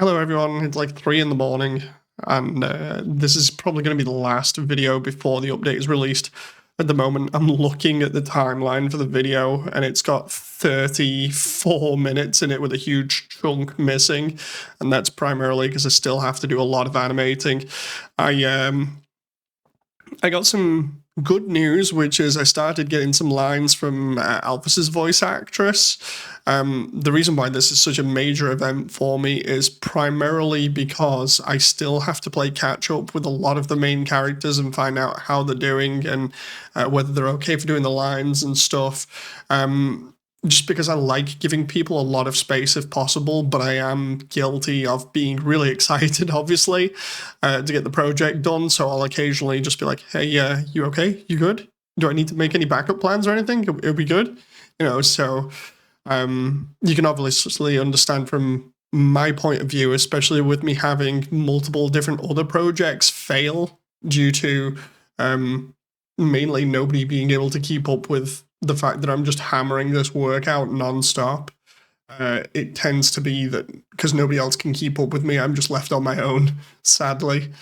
Hello everyone, it's like 3 in the morning, and this is probably going to be the last video before the update is released. At the moment, I'm looking at the timeline for the video, and it's got 34 minutes in it with a huge chunk missing, and that's primarily because I still have to do a lot of animating. I got some good news, which is I started getting some lines from Alphys's voice actress. The reason why this is such a major event for me is primarily because I still have to play catch up with a lot of the main characters and find out how they're doing and whether they're okay for doing the lines and stuff. Just because I like giving people a lot of space if possible, but I am guilty of being really excited, obviously, to get the project done. So I'll occasionally just be like, hey, you okay? You good? Do I need to make any backup plans or anything? It'll be good. So you can obviously understand from my point of view, especially with me having multiple different other projects fail due to mainly nobody being able to keep up with the fact that I'm just hammering this work out nonstop. It tends to be that because nobody else can keep up with me, I'm just left on my own, sadly,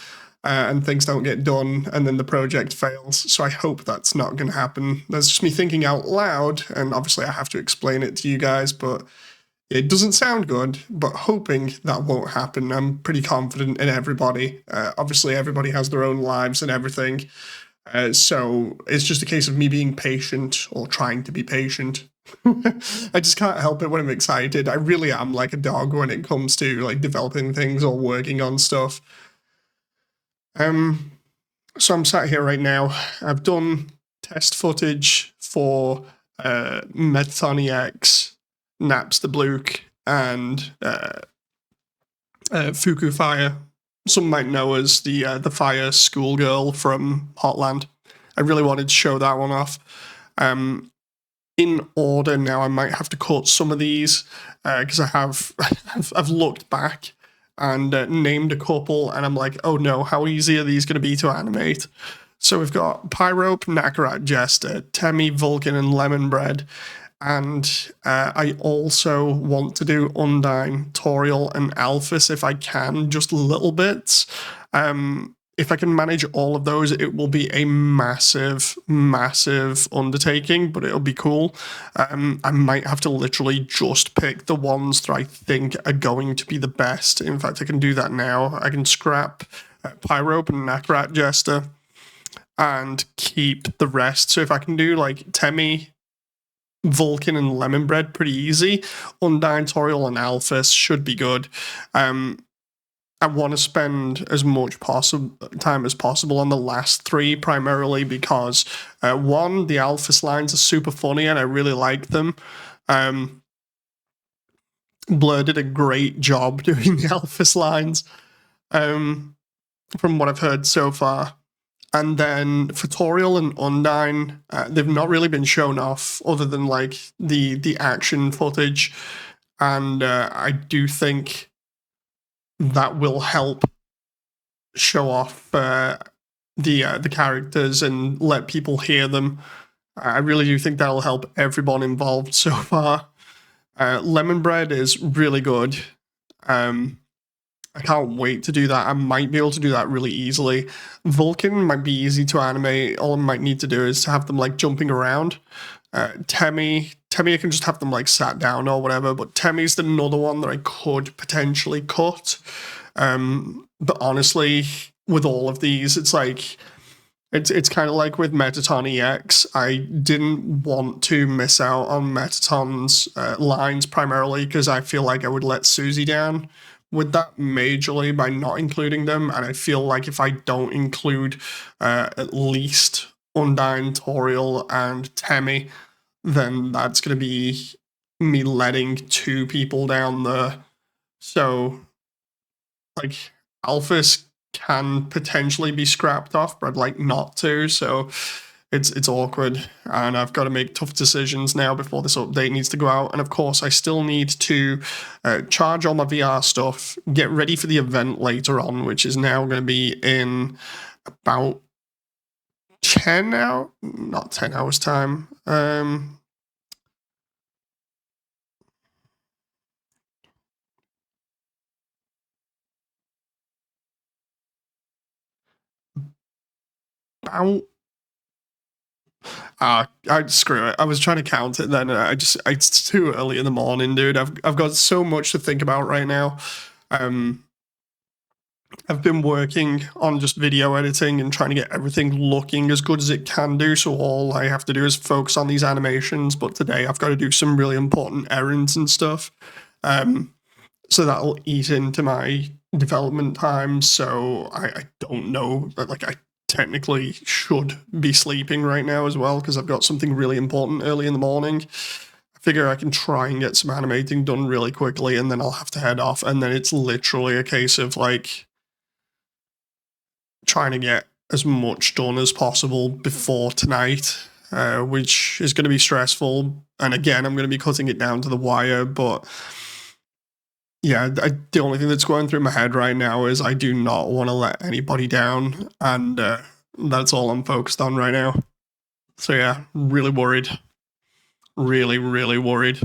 and things don't get done, and then the project fails. So I hope that's not going to happen. That's just me thinking out loud, and obviously I have to explain it to you guys, but it doesn't sound good, but hoping that won't happen. I'm pretty confident in everybody. Obviously, everybody has their own lives and everything. So it's just a case of me being patient or trying to be patient. I just can't help it when I'm excited. I really am like a dog when it comes to like developing things or working on stuff. So I'm sat here right now. I've done test footage for Metatron EX, Naps the Bluke, and Fuku Fire. Some might know as the Fire schoolgirl from Hotland. I really wanted to show that one off. In order now, I might have to cut some of these because I've looked back and named a couple, and I'm like, oh no, how easy are these going to be to animate? So we've got Pyrope, Nakarat Jester, Temmie, Vulcan, and Lemon Bread. And I also want to do Undyne, Toriel, and Alphys if I can, just little bits. If I can manage all of those, it will be a massive, massive undertaking, but it'll be cool. I might have to literally just pick the ones that I think are going to be the best. In fact, I can do that now. I can scrap Pyrope and Nakarat Jester and keep the rest. So if I can do like Temmie, Vulcan, and Lemon Bread pretty easy, Undyne, Toriel, and Alphys should be good. I want to spend as much time as possible on the last three, primarily because, one, the Alphys lines are super funny and I really like them. Blur did a great job doing the Alphys lines, from what I've heard so far. And then for Toriel and Undyne, they've not really been shown off other than like the action footage, and I do think that will help show off the characters and let people hear them. I really do think that'll help everyone involved so far. Lemon Bread is really good. I can't wait to do that. I might be able to do that really easily. Vulcan might be easy to animate. All I might need to do is to have them like jumping around. Temmie, I can just have them like sat down or whatever, but Temmie's another one that I could potentially cut. But honestly, with all of these, it's like, it's kind of like with Metatron EX. I didn't want to miss out on Metatron's lines primarily because I feel like I would let Susie down with that majorly by not including them, and I feel like if I don't include at least Undyne, Toriel, and Temmie, then that's going to be me letting two people down there. So, like, Alphys can potentially be scrapped off, but I'd like not to, so it's awkward, and I've got to make tough decisions now before this update needs to go out. And of course, I still need to charge all my VR stuff, get ready for the event later on, which is now going to be in about 10 hours, not 10 hours time. about I screw it. I was trying to count it then. It's too early in the morning, dude. I've got so much to think about right now. Um, I've been working on just video editing and trying to get everything looking as good as it can do. So all I have to do is focus on these animations. But today I've got to do some really important errands and stuff. So that'll eat into my development time. So I don't know. Like I technically should be sleeping right now as well because I've got something really important early in the morning. I figure I can try and get some animating done really quickly and then I'll have to head off. And then it's literally a case of like trying to get as much done as possible before tonight, which is going to be stressful. And again, I'm going to be cutting it down to the wire, but yeah, the only thing that's going through my head right now is I do not want to let anybody down, and that's all I'm focused on right now. So yeah, really worried. Really, really worried.